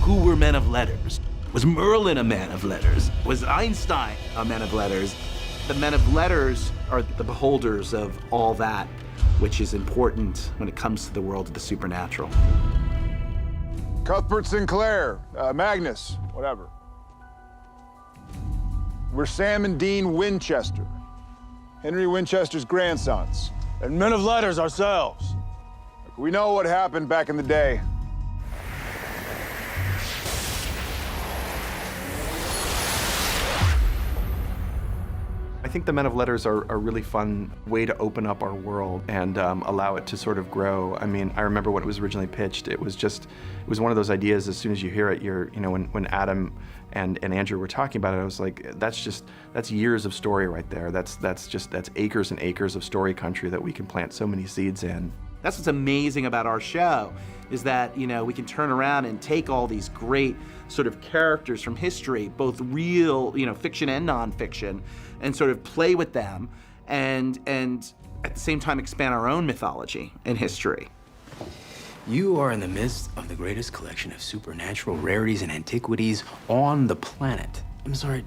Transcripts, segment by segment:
who were men of letters. Was Merlin a man of letters? Was Einstein a man of letters? The men of letters are the beholders of all that which is important when it comes to the world of the supernatural. Cuthbert Sinclair, Magnus, whatever. We're Sam and Dean Winchester, Henry Winchester's grandsons. And men of letters ourselves. We know what happened back in the day. I think the Men of Letters are a really fun way to open up our world and allow it to sort of grow. I mean, I remember when it was originally pitched, it was one of those ideas, as soon as you hear it, when Adam and Andrew were talking about it, I was like, that's years of story right there. That's acres and acres of story country that we can plant so many seeds in. That's what's amazing about our show, is that, we can turn around and take all these great sort of characters from history, both real, fiction and nonfiction, and sort of play with them and at the same time expand our own mythology and history. You are in the midst of the greatest collection of supernatural rarities and antiquities on the planet. I'm sorry,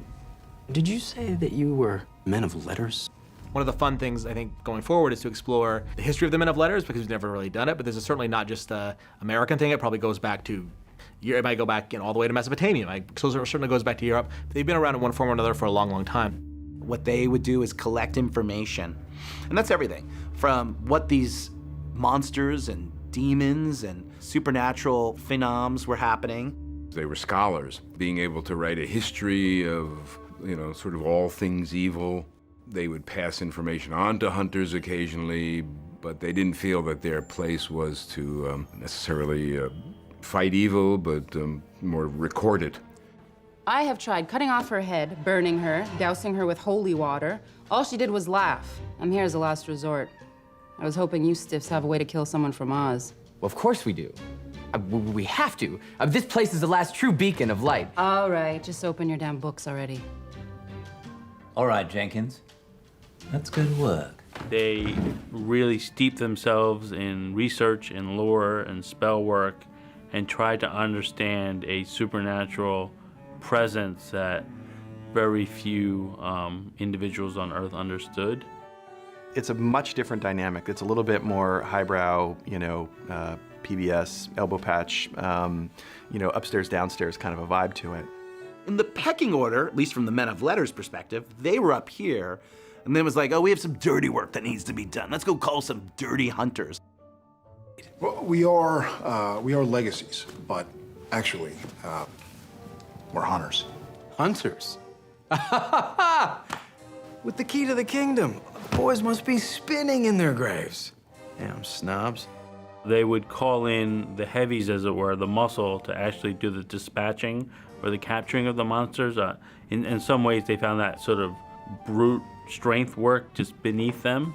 did you say that you were men of letters? One of the fun things, I think, going forward is to explore the history of the men of letters, because we've never really done it, but this is certainly not just an American thing. It probably goes back to, it might go back all the way to Mesopotamia. So it certainly goes back to Europe. They've been around in one form or another for a long, long time. What they would do is collect information. And that's everything, from what these monsters and demons and supernatural phenoms were happening. They were scholars, being able to write a history of, sort of all things evil. They would pass information on to hunters occasionally, but they didn't feel that their place was to necessarily fight evil, but more record it. I have tried cutting off her head, burning her, dousing her with holy water. All she did was laugh. I'm here as a last resort. I was hoping you stiffs have a way to kill someone from Oz. Well, of course we do. We have to. This place is the last true beacon of light. All right, just open your damn books already. All right, Jenkins. That's good work. They really steep themselves in research and lore and spell work and try to understand a supernatural presence that very few individuals on Earth understood. It's a much different dynamic. It's a little bit more highbrow, PBS, elbow patch, upstairs, downstairs kind of a vibe to it. In the pecking order, at least from the Men of Letters perspective, they were up here, and then it was like, oh, we have some dirty work that needs to be done. Let's go call some dirty hunters. Well, we are legacies, but actually, we're hunters. Hunters? With the key to the kingdom, the boys must be spinning in their graves. Damn snobs. They would call in the heavies, as it were, the muscle, to actually do the dispatching or the capturing of the monsters. In some ways, they found that sort of brute strength work just beneath them.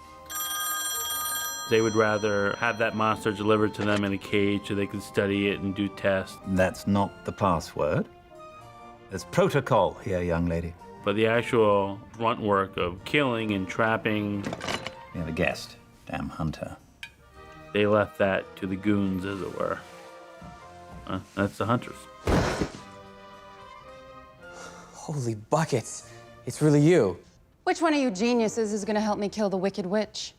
They would rather have that monster delivered to them in a cage so they could study it and do tests. That's not the password. There's protocol here, young lady. But the actual grunt work of killing and trapping... We have a guest. Damn hunter. They left that to the goons, as it were. That's the hunters. Holy buckets. It's really you. Which one of you geniuses is gonna help me kill the Wicked Witch?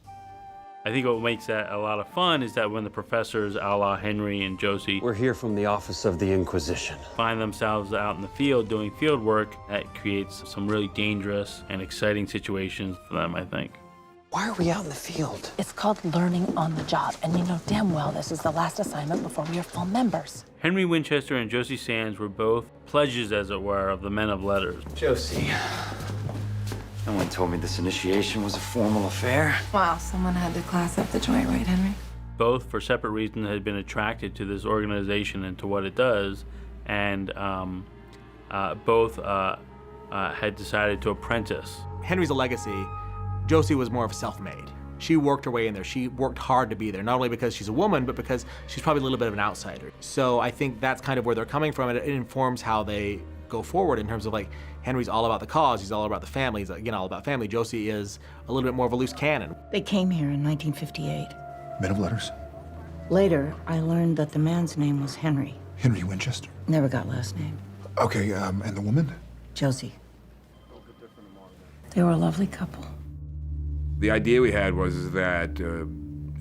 I think what makes that a lot of fun is that when the professors, a la Henry and Josie... We're here from the Office of the Inquisition. ...find themselves out in the field doing field work, that creates some really dangerous and exciting situations for them, I think. Why are we out in the field? It's called learning on the job, and you know damn well this is the last assignment before we are full members. Henry Winchester and Josie Sands were both pledges, as it were, of the Men of Letters. Josie, no one told me this initiation was a formal affair. Wow, someone had to class up the joint, right, Henry? Both, for separate reasons, had been attracted to this organization and to what it does, and both had decided to apprentice. Henry's a legacy. Josie was more of self-made. She worked her way in there. She worked hard to be there, not only because she's a woman, but because she's probably a little bit of an outsider. So I think that's kind of where they're coming from, and it informs how they go forward in terms of, like, Henry's all about the cause, he's all about the family, he's, again, all about family. Josie is a little bit more of a loose cannon. They came here in 1958. Men of Letters? Later, I learned that the man's name was Henry. Henry Winchester. Never got last name. Okay, and the woman? Josie. They were a lovely couple. The idea we had was that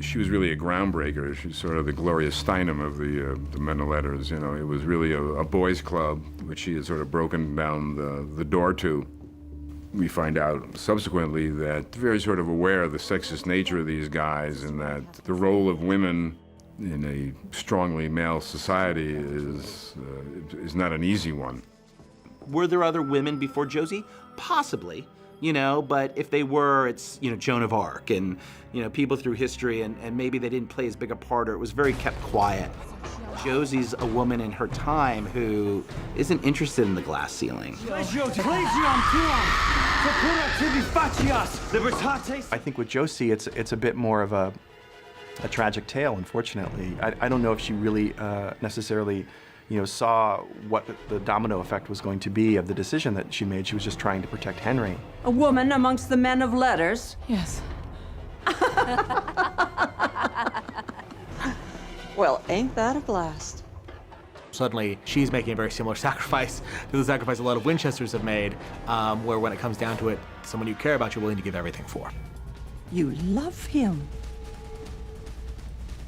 she was really a groundbreaker. She's sort of the Gloria Steinem of the Men of Letters. You know, it was really a boys' club, which she had sort of broken down the door to. We find out subsequently that they're very sort of aware of the sexist nature of these guys, and that the role of women in a strongly male society is not an easy one. Were there other women before Josie? Possibly. You know, but if they were, it's, you know, Joan of Arc and, you know, people through history, and maybe they didn't play as big a part, or it was very kept quiet. Josie's a woman in her time who isn't interested in the glass ceiling. I think with Josie, it's a bit more of a tragic tale, unfortunately. I don't know if she really necessarily, you know, saw what the domino effect was going to be of the decision that she made. She was just trying to protect Henry. A woman amongst the men of letters? Yes. Well, ain't that a blast? Suddenly, she's making a very similar sacrifice to the sacrifice a lot of Winchesters have made, where when it comes down to it, someone you care about, you're willing to give everything for. You love him.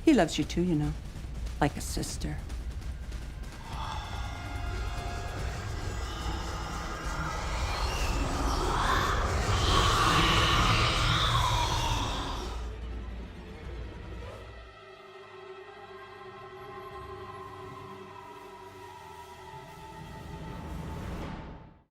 He loves you too, you know, like a sister.